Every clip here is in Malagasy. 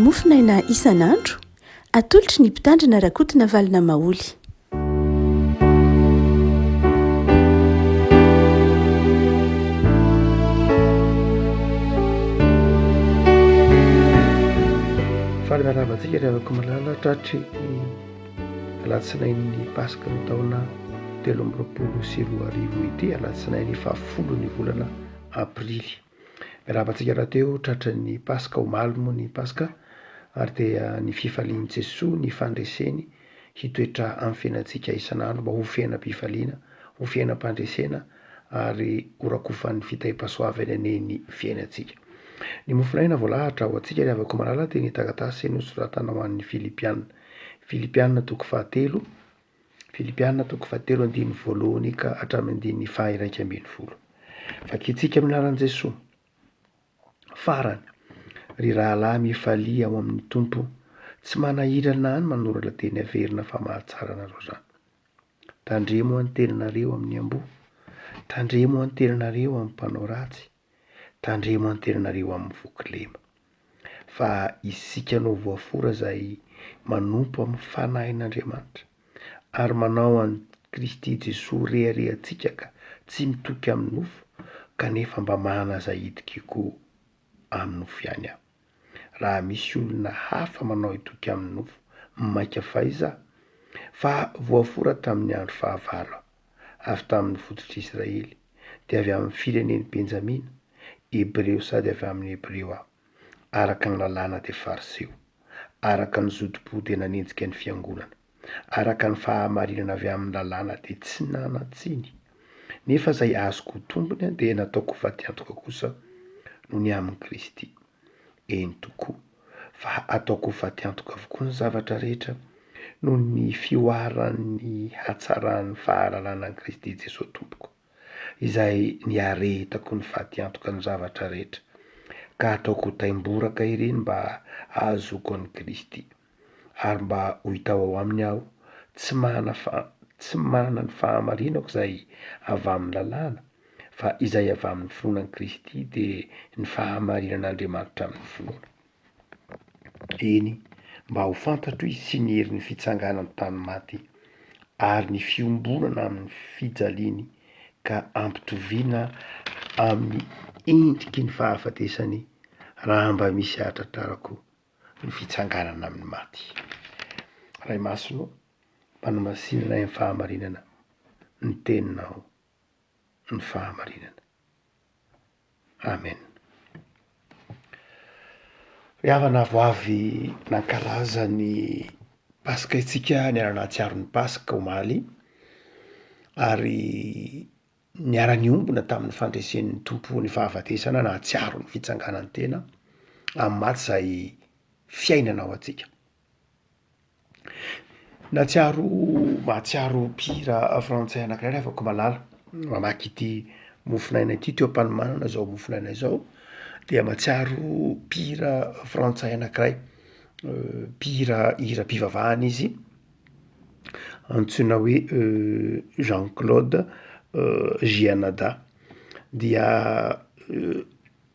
mofinaina isan'andro atolotry ny mpitandrina rakotina valina maoly. Faly miaravantsika rehavako malala tratry alatsinain'ny pasika ny taona 2024 ity, alatsinain'ny 10 ny volana aprily. Miaravantsika raha teo tratry ny pasika omaly moa ny pasika, ary dia ny fifalian'i Jesosy ny fandreseny hitoetra amin'ny fiainantsika isan'andro mba ho fiainam-pifaliana, ho fiainam-pandresena ary horakofan'ny fitahiam-pahasoavana ny fiainantsika. Ny mofinaina voalahatra ho antsika rehavako malala dia ny taratasy nosoratana ho an'ny Filipianina. Filipianina toko 7, Filipianina toko 7 andiny voalohany ka hatramin'ny andiny 1:12. Fakitsika amin'ny anaran'i Jesosy. Farany, ry rahalahy mifalia ao amin'ny Tompo, tsy manahirana any manorana teny averina fa mahatsara anareo zany. Tandremo any tenanareo amin'ny amboa, tandremo any tenanareo amin'ny mpanao ratsy, tandremo any tenanareo amin'ny vokilema. Fa isika no voafora izay manompo amin'ny fanahin'Andriamanitra ary manao an'i Kristy Jesosy reharehantsika ka tsy mitoky amin'ny nofo, kanefa mba mana izay hidikiko amin'ny nofo ihany aho. Raha misy olona hafa manao hitoky amin'ny nofo, maika faiza, fa voafora tamin'ny andro fahavalo avy tamin'ny fototr'Israely, dia avy amin'ny firenen'i Benjamina, Hebreo sady avy amin'ny Hebreo aho, araka ny lalàna dia fariseo, araka ny zodi-po dia nanenjika ny fiangonana, araka ny fahamarinana avy amin'ny lalàna dia tsy nanatsiny, nefa izay azoko tombony dia nataoko fatiantoka kosa noho ny amin'ny Kristy. Eny tokoa, fa ataoko fatiantoka avokoa ny zavatra rehetra noho ny fioaran'ny hatsaran'ny fahalalàna ny Kristy Jesosy tompoko, izay niaretako ny fatiantoka ny zavatra rehetra, ka ataoko taimboraka ireny mba ahazoko an'i Kristy, ary mba ho hita ao aminy aho tsy manana ny fahamarinako izay avy amin'ny lalàna, fa izay avy amin'ny finoan'i Kristy dia ny fahamarinan'Andriamanitra amin'ny finoana. Eny, mba ho fantatro izy sy ny herin'ny fitsanganan'ny tany maty ary ny fiombonana amin'ny fijaliany, ka ampitoviana amin'ny endriky ny fahafatesany raha mba misy ahatratrarako ny fitsanganana amin'ny maty. Ray masino, manamasinana amin'ny fahamarinana, ny teninao ny fahamarinana. Amen. Ry havana voavy nankalaza ny pasika itsika niara-nahatsiaro ny pasika omaly, ary niara-niombona tamin'ny fandresen'ny Tompo ny fahafatesana, nahatsiaro ny fitsanganan'ny tena amin'ny maty izay fiainana ao antsika. Mahatsiaro mpihira frantsay anankiray rehavako malala, mamaky ity mofinaina ity teo am-panomanana izao mofinaina izao, dia mahatsiaro mpihira frantsay anankiray, mpihira hira-pivavahana izy, antsoina hoe Jean-Claude Gianada. Dia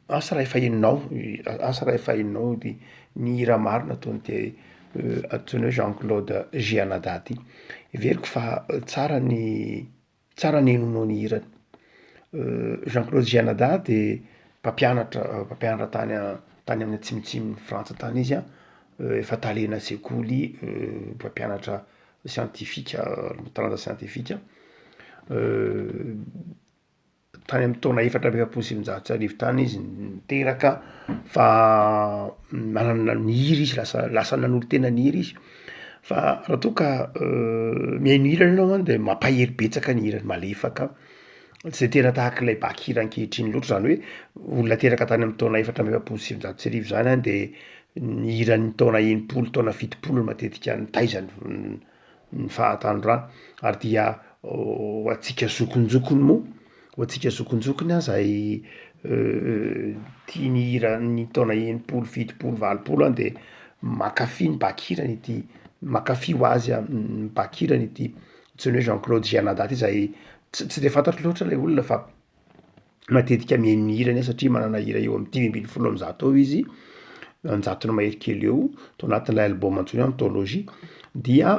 asa raha efa hainao ny hira maro nataony ty antsoina hoe Jean-Claude Gianada ty. Everiko fa tsara ny henoinao ny hirany. Jean-Claude Gianada dia mpampianatra tany amin'ny atsimotsimon'ny Frantsa tany izy a, efa talena sekoly, mpampianatra siantifika, taranja siantifika, tany amin'ny taona 4,700 tany izy niteraka, fa manana ny hira izy, lasa nanolo tena ny hira izy. Fa raha toa ka mihaino hira ianao dia mampahery betsaka ny hirany, malefaka, tsy dia tena tahaka ilay baky hira ankehitriny loatra, zany hoe olona teraka tany amin'ny taona 4,700 zany dia ny hiran'ny taona 90, taona 70 matetika ny taizany ny fahatandrona, ary dia ho antsika zokonjokony moa, ho antsika zokonjokony izay tia ny hira ny taona 90, 70, 80 dia makafy ny baky hirany ity, makafy ho azy ny baky hirany ity antsoina hoe Jean-Claude Gianada ty, izay tsy dia fantatro loatra ilay olona fa matetika mihaino hirany satria manana hira eo amin'ny 5,100 eo izy, anjatona mahery kely eo to anatin'ilay album antsoina anthologie dia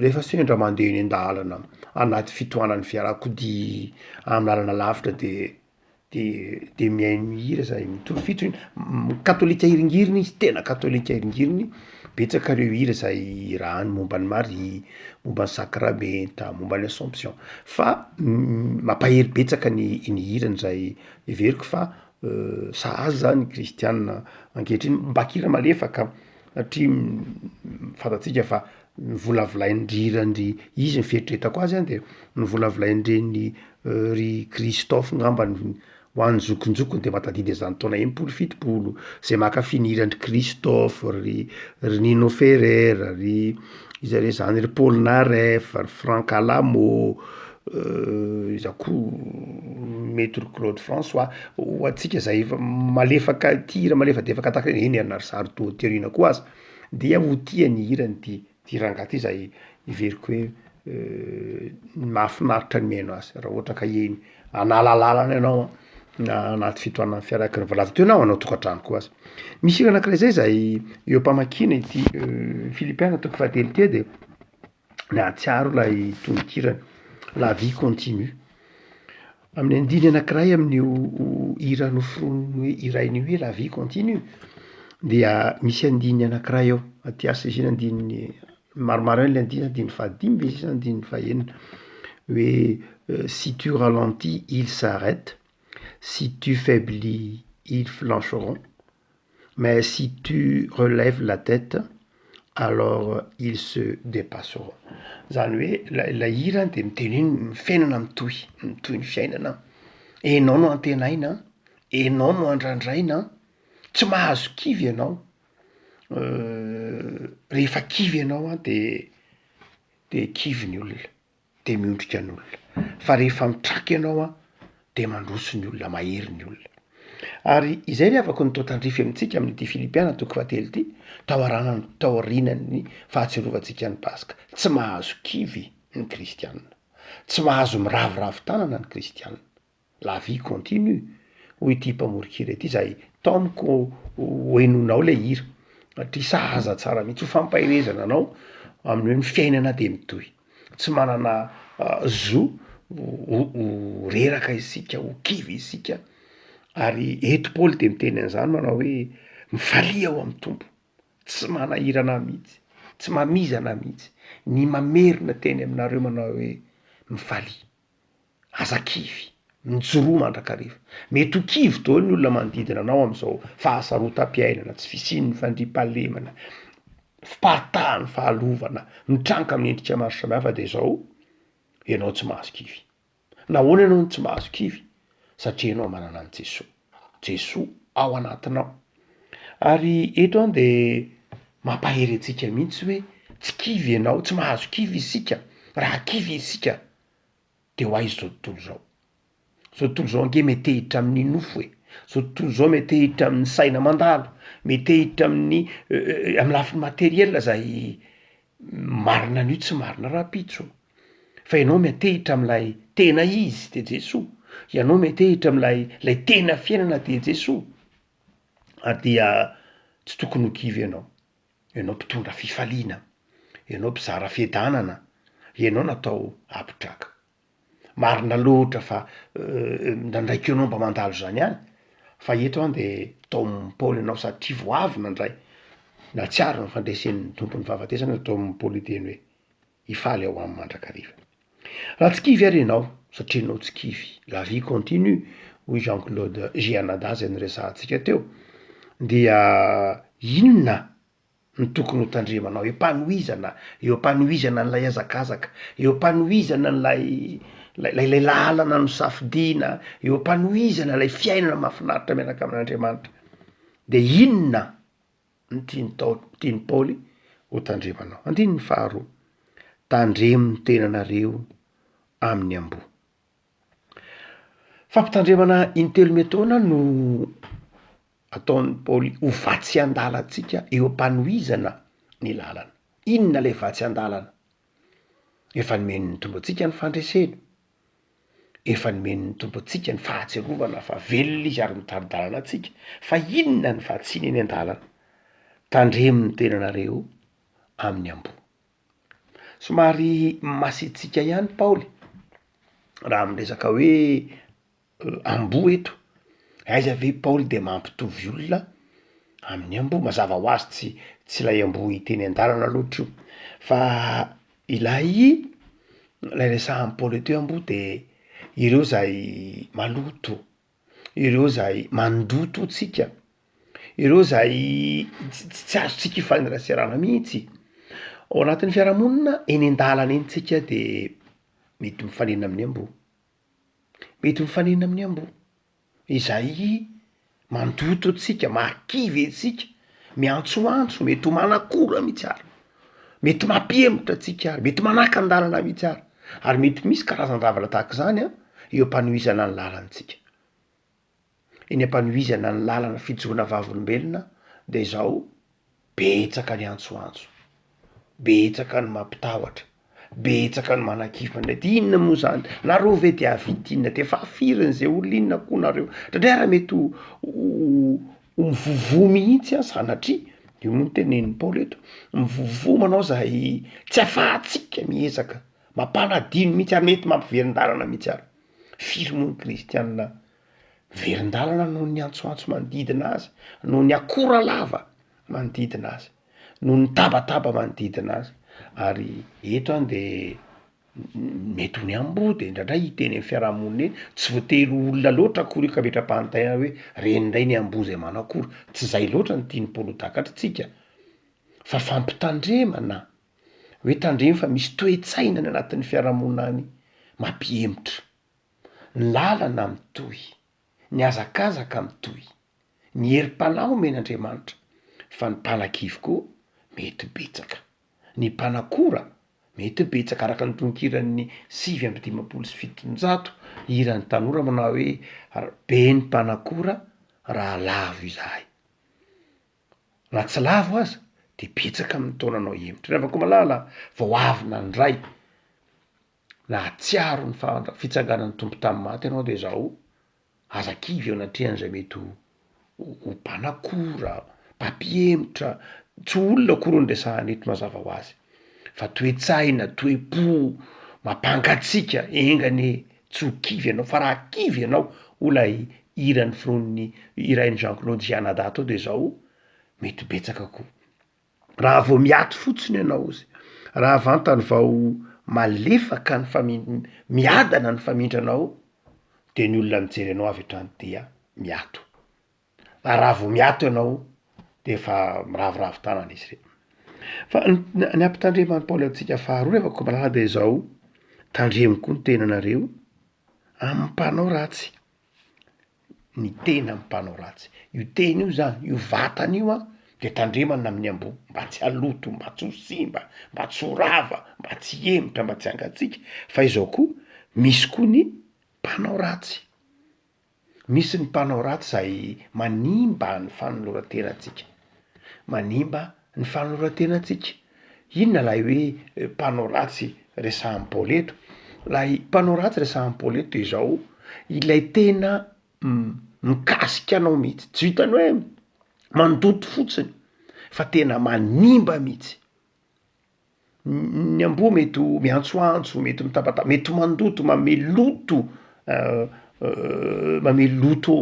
rehefa sendra mandeha eny an-dalana anaty fitohanan'ny fiarakodia amin'ny lalana lavitra de mihaino mihira zahay mitofito katolika iringiriny izy tena katolika iringiriny betsaka reo hira zay rahany momba ny Marie, momba ny sakramenta, momba ny Assomption fa mampahery betsaka ny hirany zay everiko fa sahaza zany kristianina ankehitriny mbakira malefaka satria fantatsika fa nyvolavolaindrirandry izy ny fieritreretako azy de nyvolavolaindreny ry Christophe ngambany ho an'ny zokonjokony de matadidy zany taona 70 zay mankafy ny hirandry Christophe ry Nino Ferrer ry iza re zany ry Paul Naref ry Franck Alamo iza koa mety ry Claude François ho atsika zay malefaka tira malefadefaka tahaka eny ary Sarto Terrina koa azy dia ho tia ny hirany ty rangaha ty zay iveriko hoe mahafinaritra ny mihaino azy raha ohatra ka eny analalalana ianao na anaty fitohanan'ny fiaraka ny voalaza teo ianao anao tokantrano koa azy misy hira anankiray zay zay eo mpamakina ity Filipiana toko fahatelo de nahatsiaro lay tononkirany la vie continue amin'ny andiny anankiray amin'io hira noforoniny hoe irainy hoe la vie continue dia misy andiny anankiray ao aty asa izy andiny maromaro le andiny fahadimy ve izy andiny fahenina hoe si tu ralentis il s'arrête si tu faiblis ils flancheront mais si tu relèves la tête alors ils se dépasseront zany hoe la hira de miteny hoe fiainana mitohy ny fiainana enao no antenaina enao no andrandraina tsy mahazo kivy ianao rehefa kivy ianao de kivy ny olona de miondrika ny olona fa rehefa mitraky ianao de mandroso ny olona mahery ny olona ary izay le afaka nytao tandrify amintsika amin'ity Filipiana toko fahatelo ty taorinany fahatsiarovantsika ny Paska tsy mahazo kivy ny kristianina tsy mahazo miraviravy tanana ny kristianina la vie continue hoy ity mpamorikira ity zay taoniko hoenonao le hira satria sahaza tsara mihitsy ho fampahirezana anao amin'ny hoe fiainana de mitohy tsy manana zo ho reraka isika ho kivy isika ary eto Paoly de miteny an'izany manao hoe mifalia ao amin'ny tompo tsy manahirana mihitsy tsy mamizana mihitsy ny mamerina teny aminareo manao hoe mifalia aza-kivy mijoroa mandrakariva mety ho kivy daholo ny olona manodidina anao am'izao fahasarotam-piainana tsy fisian'ny fandriampahalemana fiparitahany fahalovana mitranka amin'ny endrika maro samihafa de zao ianao tsy mahazo kivy nahoana ianao no tsy mahazo kivy satria ianao manana an' Jesosy ao anatinao ary eto an de mampahery antsika mihitsy hoe tsy kivy ianao tsy mahazo kivy isika raha kivy isika de ho aizy zao tontolo zao tontolo zao ange mety hiditra amin'ny nofo zao tontolo zao mety hiditra amin'ny saina mandalo mety hiditra amin'ny lafiny materiel zay marina an'io tsy marina rapitso fa ianao mety hiditra am'lay tena izy de Jesosy ianao mety hiditra am'lay tena fiainana de Jesosy ary dia tsy tokony ho kivy ianao mpitondra fifaliana ianao mpizara fiadanana ianao natao apitraka marina loatra fa ndraiky ianao mba mandalo zany any fa eto an de tao Paoly ianao satria voavy nandray natsiaro ny fandresen'ny tompony fahafatesana tao Paoly teny hoe hifaly ao amin'ny mandrakariva raha tsy kivy ary ianao satria ianao tsy kivy la vie continue hoy Jean-Claude Gianada zay nyresahantsika teo dia inona ny tokony ho tandremanao eo ampanohizana n'lay azakazaka eo ampanohizana n'lay lalana no safidiana eo ampanohizana lay fiainana mahafinaritra miaraka amin'Andriamanitra de inona ny tiany Paoly ho tandremanao andininy faharoa tandremo ny tenanareo amin'ny ambo fampitandremana intelo metona no ataon'ny Paoly ho vatsy andalatsika eo ampanohizana ny lalana inona le vatsy andalana efa nomeny ny tombo atsika ny fandresena efa nomen'ny tompo antsika ny fahatserovana fa velona izy ary mitaridalana atsika fa inona ny vahatsiny eny an-dalana tandremony tenanareo amin'ny ambo somary masitsika ihany Paoly raha miresaka hoe ambo eto aiza ve Paoly de mampitovy olona amin'ny ambo mazava ho azy tsy lay ambo iteny an-dalana loatra io fa ilay resahan'ny Paoly eto ambo de ireo zay maloto, ireo zay mandoto tsika, ireo zay tsy azotsika ifaneraserana mihitsy ao anatin'ny fiarahamonina eny an-dalana eny tsika de mety mifanena amin'ny ambo, mety mifanena amin'ny ambo izay mandoto tsika, makivy tsika, miantsoantso, mety ho manakora mihitsy ary, mety mampihemotra tsika ary, mety manaka an-dalana mihitsy ary mety misy karazan-javatra tahaka zany eo ampanohizana ny lalantsika, eny ampanohizana ny lalana fijona vavolombelona de zao betsaka ny antsoantso, betsaka ny mampitahotra, betsaka ny manakifana de inona moa zany nareo ve de avidinina de fa afiriny zay olona inona koa nareo ndradray raha mety ho mivovo mihitsy sanatria io moa notenen'ny Paoly eto mivovo manao zay tsy afahantsika miezaka mampanadino mihitsy ary mety mampiverin-dalana mihitsy ary firy moa ny kristianina verin-dalana noho ny antsoantso manodidina azy, noho ny akora lava manodidina azy, noho ny tabataba manodidina azy ary eto any de mety ho ny ambo de ndradray hiteny amin'ny fiarahamonina eny tsy voatery olona loatra akory io ka metra-pantaina hoe reny ndray ny ambo zay manakora tsy zay loatra ny tiany Paoly takatritsika fa fampitandremana hoe tandremo fa misy toe-tsaina ny anatin'ny fiarahamonina any mampihemotra ny lalana mitohy, ny azakazaka mitohy, ny herim-panahy omen'Andriamanitra fa ny mpanan-kivy koa mety betsaka, ny mpanakora mety betsaka araka ny tonkiran'ny 7:500 iran'ny tanora manao hoe be ny mpanakora raha lavo izahay na tsy lavo aza de betsaka amin'ny taonanao hemotra rehefa koa malala vao avina ny ray na atsiaro ny fitsanganan'ny tompo tamy maty ianao de zao aza-kivy eo anatrehan'izay mety ho mpanakora, mpampihemotra, tsy olona akory ny resahany eto mazava ho azy fa toe-tsaina, toe-po mampangatsika engane tsy ho kivy ianao fa raha kivy ianao ho lay iran'ny fironiny irain'ny Jean-Claude Gianada tao de zao mety betsaka koa raha vao miaty fotsiny ianao izy raha vantany vao malefaka ny miadana ny famindranao de ny olona mijery anao avy hatrany dia miato raha vao miato ianao de efa miravoravo tanana izy re fa ny ampitandreman'ny Paoly antsika faharoa rehefa koa malala de zao tandremo koa ny tenanareo amin'ny mpanao ratsy, ny tena amin'ny mpanao ratsy io teny io zany io vatana io de tandremana amin'ny ambo mba tsy haloto, mba tsy ho simba, mba tsy ho rava, mba tsy hemotra, mba tsy hangatsika fa izao koa misy koa ny mpanao ratsy, misy ny mpanao ratsy zay manimba ny fanoloran-tenantsika, manimba ny fanoloran-tenantsika inona lay hoe mpanao ratsy resahan'ny Paoly eto lay mpanao ratsy resahan'ny Paoly eto de zao ilay tena mikasika anao mihitsy tsy vitany hoe mandoto fotsiny fa tena manimba mihitsy ny ambo mety ho miantsoantso, mety mitabataba, mety mandoto mameloto mameloto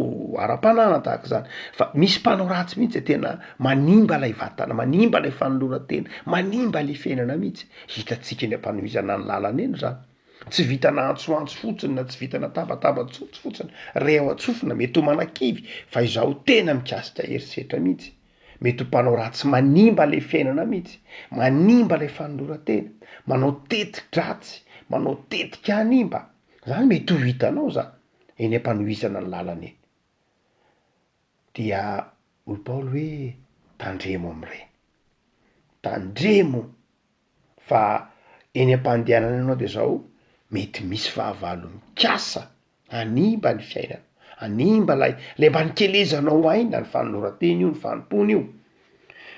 ara-panana tahaka zany fa misy mpanao ratsy mihitsy tena manimba lay vatana, manimba lay fanoloran-tena, manimba le fiainana mihitsy hitatsika eny ampanohizana ny lalana eny zany tsy vitana antsoantso fotsiny na tsy vitana tabataba tsotsy fotsiny reo atsofina mety ho manakivy fa izao tena mikasika herisetra mihitsy mety ho mpanao ratsy manimba le fiainana mihitsy, manimba le fanoloran-tena, manao teti-dratsy, manao tetika hanimba zany mety ho hitanao zany eny ampanohizana ny lalana eny dia hoy Paoly hoe tandremo am'ireny, tandremo fa eny am-pandehanana ianao de zao mety misy fahavalo mikasa hanimba ny fiainana, hanimba lay mba nikelezanao aina ny fanoloran-tena io, ny fanompony io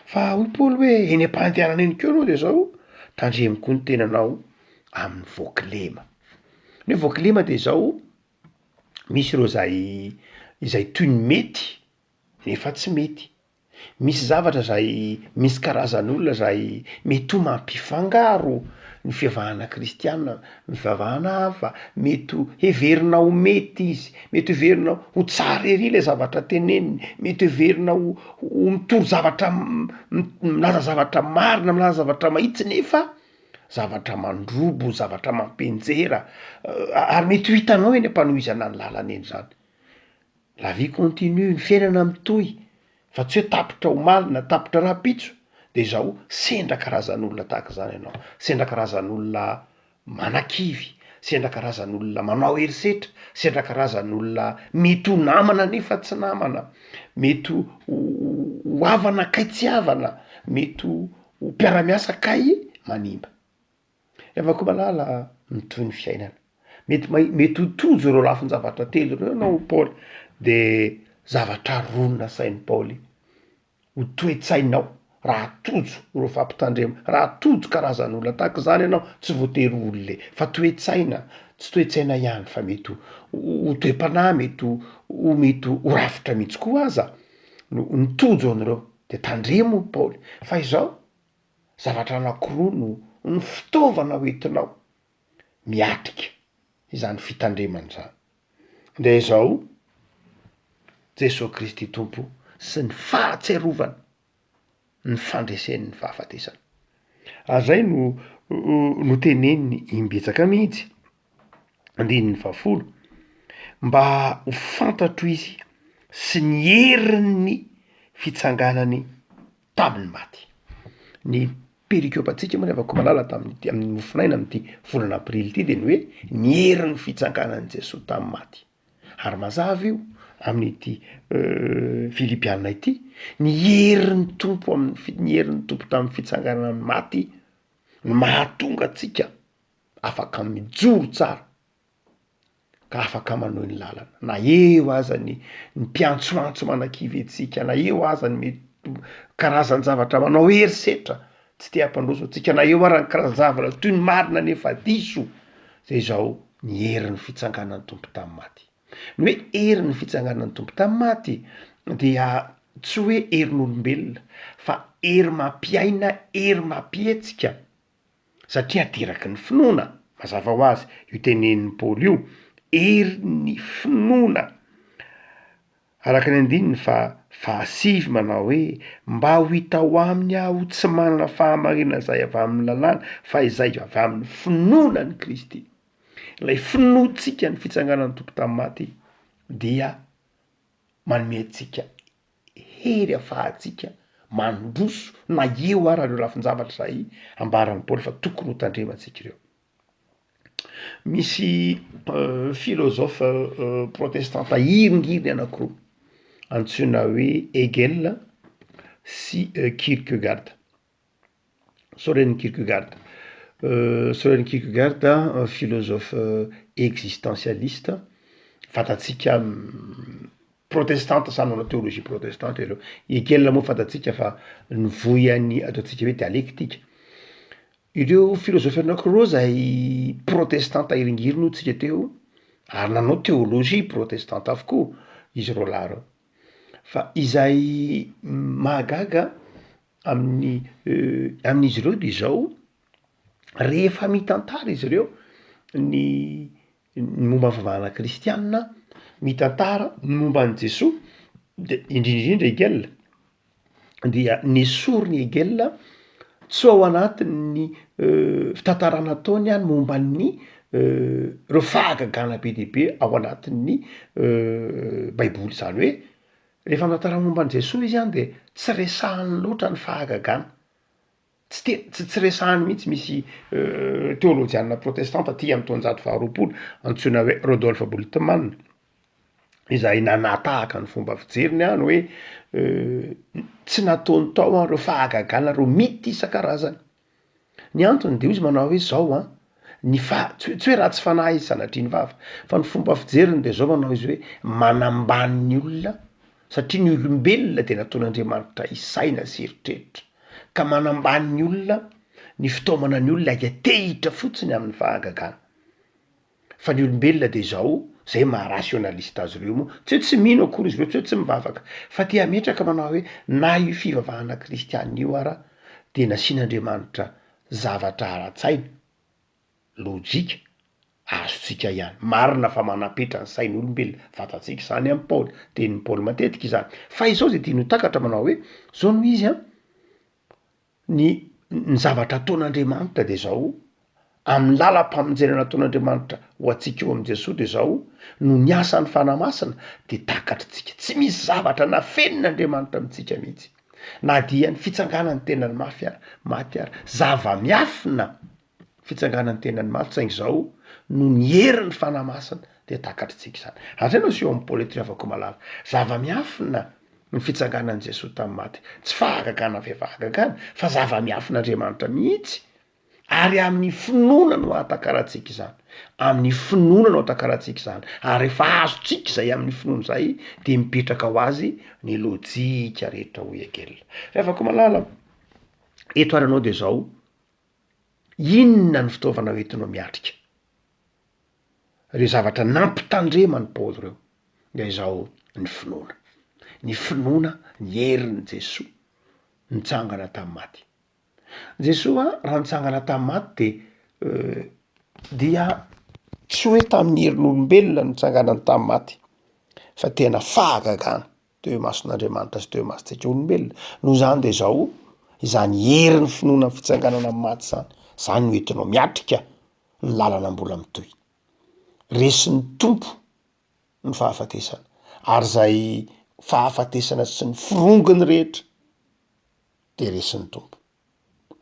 fa hoy Paoly hoe eny am-pandehanana eny keo anao de zao tandremo koa ny tenanao amin'ny voakilema, ny voakilema de zao misy ireo izay toy ny mety nefa tsy mety, misy zavatra zay misy karazan'olona zay mety ho mampifangaro ny fivavahana kristiana, ny fivavahana hafa, mety ho heverina ho mety izy, mety heverina ho tsara ery le zavatra teneniny, mety heverina ho mitory zavatra milaza zavatra marina, milaza zavatra mahitsy nefa zavatra mandrobo, zavatra mampenjera, ary mety ho hitanao eny ampanohizana ny lalana eny zany. La vie continue, ny fiainana mitohy, fa tsy hoe tapitra ho malina, tapitra rapitso, de zao sendra karazan'olona tahaka zany ianao, sendra karazan'olona manan-kivy, sendra karazan'olona manao herisetra, sendra karazan'olona mety ho namana nefa tsy namana, mety ho havana kay tsy havana, mety ho mpiara-miasa kay manimba. Efa koa malala mitohy ny fiainana, mety ho tojo ireo lafiny zavatra telo reo ianao Paoly, de zavatra ronina sain'ny Paoly ho toe-tsainao raha tojo ireo fampitandrema, raha tojo karazan'olona tahaka zany ianao, tsy voatery olole fa toe-tsaina, tsy toe-tsaina ihany fa mety ho toe-panahy, mety ho rafitra mihitsy koa aza ny tojo an'ireo de tandremo Paoly, fa izao zavatra anankiroa no ny fitaovana hoentinao miatrika izany fitandremana zany. De zao Jesosy Kristy tompo sy ny fahatserovana ny fandresen'ny fahafatesana. Zay no teneniny imbetsaka mihitsy andininy 10 mba ho fantatro izy sy ny herin'ny fitsanganany tamin'ny maty. Ny perikopantsika moa afaka malala amin'ny mofinaina amin'ity volana aprily ity de ny hoe ny herin'ny fitsanganan'i Jesosy tamin'ny maty. Ary mazava io amin'ity Filipianina ity, ny herin'ny tompo ny herin'ny tompo tamin'ny fitsanganan'ny maty ny mahatonga atsika afaka mijoro tsara ka afaka manao ny lalana, na eo aza ny mpiantsoantso manan-kivy antsika, na eo aza ny mety karazany zavatra manao herisetra tsy te hampandroso atsika, na eo ara ny karazan-javatra toy ny marina nefa diso, zay zao ny herin'ny fitsanganan'ny tompo tamin'ny maty. Ny hoe herin'ny fitsanganan'ny tompo tamin'ny maty dia tsy hoe herin'olombelona fa hery mampiaina, hery mampietsika, satria ateraky ny finoana mazava ho azy io tenenin'ny Paoly io, hery ny finoana. Araka ny andininy fa 6 manao hoe mba ho hita ho aminy aho tsy manana fahamarina zay avy amin'ny lalàna fa izay avy amin'ny finoanan'ny Kristy. Ilay finoantsika ny fitsanganan'ny tompo tamin'ny maty dia manome antsika hery ahafahantsika mandroso na eo ara reo lafin-javatra zay ambaran'ny Paoly fa tokony ho tandremantsika ireo. Misy filozofa protestanta iringiriny anankiroa antsoina hoe Hegel sy Kierkegaard. Soren Kierkegaard, philosophe existentialiste, fantatsika protestante, samy manao théologie protestante ireo. Hegel moa fantatsika fa nivohany ataotsika hoe dialectique. Ireo filozofy anankiroa zay protestanta iringiriny ho tsika teo, ary nanao théologie protestante avokoa izy roa lahy reo. Fa izay mahagaga amin'izy ireo de zao, rehefa mitantara izy ireo ny momba fivavahana kristianina, mitantara ny momba an'i Jesosy, de indrindrindra Hegel dia nesoriny Hegel tsy ao anatin'ny fitantarana ataony any momba ny reo fahagagana be dehibe ao anatin'ny baiboly, zany hoe rehefa mitantara momba an'i Jesosy izy any de tsy resahany loatra ny fahagagana, tsy resahany mihitsy. Misy théologiana protestanta aty amin'ny taonjato 20 antsoina hoe Rodolphe Bultmann, izay nanatahaka ny fomba fijeriny any hoe tsy nataony tao reo fahagagana, reo mity isan-karazany. Ny antony de izy manao hoe zao tsy hoe raha tsy fanahy izy sanatriany vava, fa ny fomba fijeriny de zao manao izy hoe manambany ny olona, satria ny olombelona de nataon'Andriamanitra isaina sy eritreritra, ka manambany ny olona, ny fitaomana ny olona hitehitra fotsiny amin'ny fahagagana. Fa ny olombelona de zao zay maharationalista azy ireo moa tsy hoe tsy mino akory izy reo tsy hoe tsy mivavaka fa tia ametraka manao hoe na io fivavahana kristianina io ara de nasian'andriamanitra zavatra ara-tsaina lojika azotsika ihany marina fa manapetra ny sain'olombelona fatatsika zany am'y paoly tenin'ny paoly matetika izany fa izao zay tiano takatra manao hoe zao no izy a ny zavatra ataon'andriamanitra de zao amin'ny lalam-pamonjena nataon'andriamanitra ho atsika eo am' Jesosy de zao no ny asan'ny fanamasina de takatritsika tsy misy zavatra na fenin'andriamanitra amitsika mihitsy na dia ny fitsanganany tenany mafy ara maty ara zava-miafina fitsanganany tenany mafy saingy zao no ny herin'ny fanamasina de takatritsika izany atra ianao seo am'y paoly eto afako malala zava-miafina ny fitsanganan'i Jesosy tamin'ny maty tsy fahagagana vehivahagagana fa zava-miafin'andriamanitra mihitsy ary amin'ny finoana no atakaratsika izany amin'ny finoana no atakaratsika izany ary rehefa azotsika zay amin'ny finoana zay de mipetraka ho azy ny lojika rehetra ho egelona rehefa ko malala eto aranao de zao inona ny fitaovana hoentinao miatrika reo zavatra nampitandremany paoly reo de zao ny finoana ny herin'ny Jesosy nitsangana tamin'ny maty Jesosy a raha nitsangana tamin'ny maty de dia tsy hoe tamin'ny herin'olombelona nitsanganany tamin'ny maty fa tena fahagagana teo mason'andriamanitra sy teo masontsika olombelona no zany de zao izany herin'ny finoana fitsanganana amin'ny maty zany no entinao miatrika ny lalana mbola mitoy resin'ny tompo ny fahafatesana ary zay fahafatesana sy ny firongony rehetra de resin'ny tompo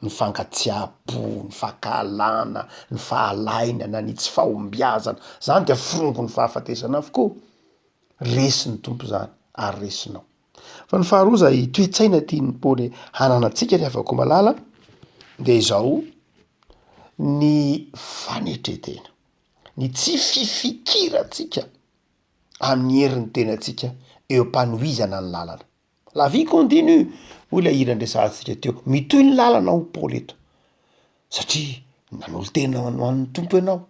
ny fankatsiapo ny fakahalana ny fahalainana ny tsy fahombiazana zany de firongo ny fahafatesana avokoa resin'ny tompo zany ary resinao fa ny faharoa zay toetsaina tiany paoly hananatsika rehefa ko malala de zao ny fanetretena ny tsy fifikiratsika amin'ny herin'ny tenatsika eo ampanohizana ny lalana la vie continue hoy la hira andresantsika teo mitoy ny lalana ho paoly eto satria nanolo tena ho an'ny tompo ianao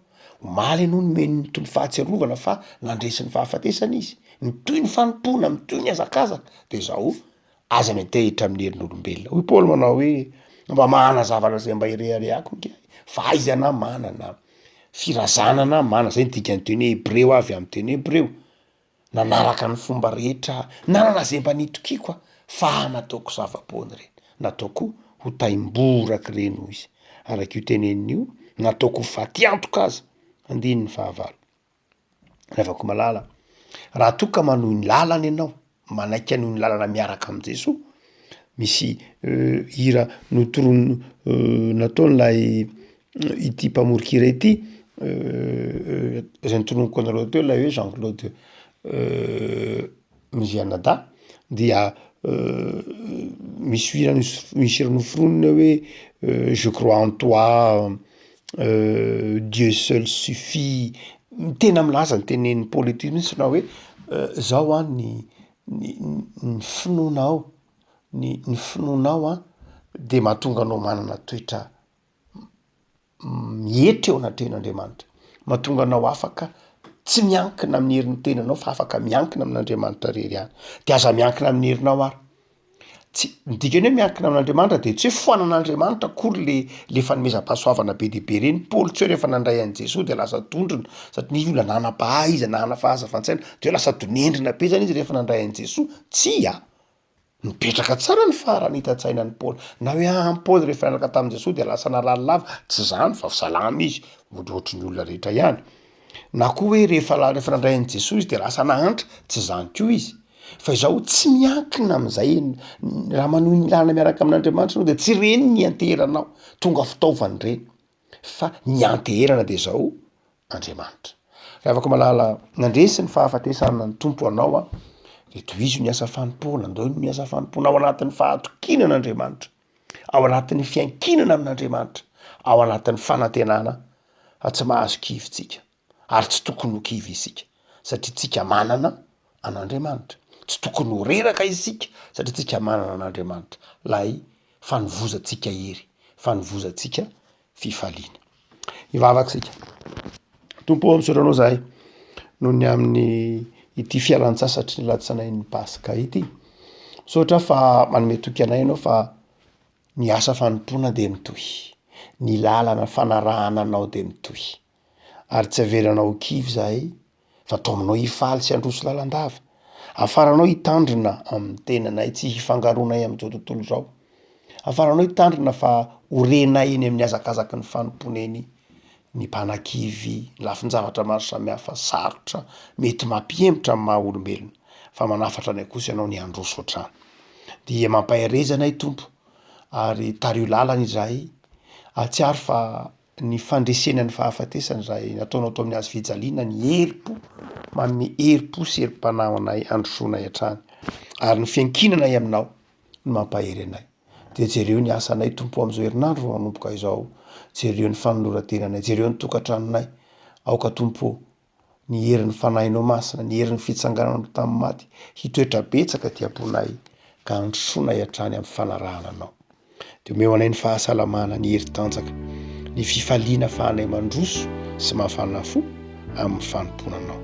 omaly ianao no meny ny tompo fahatsiarovana fa nandresin'ny fahafatesana izy mitoy ny fanompona mitoy ny azakazaka de zao aza mitehitra amin'ny herin'olombelona hoy paoly manao hoe mba mahana zavatra zay mba irehareako nge fahaizana manana firazanana mana zay nydikany teny hebreo avy amin'ny teny hebreo nanaraka ny fomba rehetra nanana zay mba nitokiko a fa nataoko zava-pony reny nataoko ho taimboraka reny ho izy araky io tenen'io nataoko faty antoka aza andiny ny fahavalo rehefako malala raha toka manohy ny lalana ianao manaiky anohy ny lalana miaraka am' Jesosy misy hira notorono nataon'lay ity mpamorikira ity zay nitoronoko anareo teo lay hoe Jean-Claude Mizianada dia misy hira misy hira noforonina hoe je crois en toi Dieu seul suffit tena milaza ny tenen'ny paoly ety mihitsy na hoe zao a ny finoanao ny finoanao a de mahatonga anao manana toetra mietra eo anatrehan'Andriamanitra mahatonga anao afaka tsy miankina amin'ny herin'ny tenanao fa afaka miankina amin'Andriamanitra rery ihany de aza miankina amin'ny herinao ary tsy midikany hoe miankina amin'Andriamanitra de tsy hoe foanan'Andriamanitra akory le fanomezam-pahasoavana be dehibe reny paoly tsy hoe rehefa nandray an'i Jesosy de lasa tondrona satria ny olona nanam-pahaiza nana fahaza-fantsaina de hoe lasa donendrina be zany izy rehefa nandray an'i Jesosy tsy a mipetraka tsara ny farany hitan-tsaina ny paoly na hoe am paoly rehefa niaraka tamin'i Jesosy de lasa nalala lava tsy zany fa salama izy ohatrohatry ny olona rehetra ihany na koa hoe rehefa nandray an'i Jesosy izy de lasa nahantra tsy zany koa izy fa izao tsy miankina am'izay raha manohy ny lalana miaraka amin'Andriamanitra anao de tsy reny ny anteheranao tonga fitaovany reny fa ny anteherana de zao Andriamanitra rehefa malala nandresy ny fahafatesana ny tompo anao a de tohizo ny asa fanompona ndao ny asa fanompona ao anatin'ny fahatokinan'Andriamanitra ao anatin'ny fiankinana amin'Andriamanitra ao anatin'ny fanantenana tsy mahazo kivitsika ary tsy tokony ho kivy isika satria tsika manana an'Andriamanitra tsy tokony ho reraka isika satria tsika manana an'Andriamanitra lay fanovozantsika hery fanovozantsika fifaliana ivavaksika tompo amisoranao zahay noho ny amin'ny ity fialan-tsasatry ny latsanai'ny paska ity. Sotra fa manome toky anay ianao fa ny asa fanompoana de mitohy, ny lalana fanarahana anao de mitohy. Ary tsy avelanao kivy zahay fa atao aminao hifaly sy androso lalandava. Afaranao hitandrina amin'ny tenanay, tsy hifangaronay amin'izao tontolo zao. Afaranao hitandrina fa horenay eny amin'ny azakazaky ny fanompoana eny ny mpanan-kivy, ny lafin-javatra maro samihafa sarotra mety mampihemotra amin'ny maha olombelona, fa manafatra anay kosa ianao ny androso hatrany. Dia mampahereza anay Tompo, ary tario lalana izahay, atsiaro fa ny fandresena ny fahafatesana izay nataonao tao amin'ny hazo fijaliana, ny herim-po, manome herim-po sy herim-panahy anay androsonay hatrany, ary ny fiankinanay aminao no mampahery anay. De jereo ny asanay Tompo amin'izao herinandro manomboka izao, jereo ny fanoloran-tenanay, jereo ny tokantranonay. Aoka Tompo, ny herin'ny fanahinao masina, ny herin'ny fitsangananao tamin'ny maty, hitoetra betsaka ty am-ponay ka androsonay hatrany amin'ny fanarahana anao. De omeo anay ny fahasalamana, ny heri-tanjaka, ny fifaliana afahanay mandroso sy mafana fo amin'ny fanompoananao.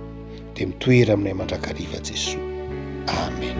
De mitoery aminay mandrakariva Jesosy. Amen.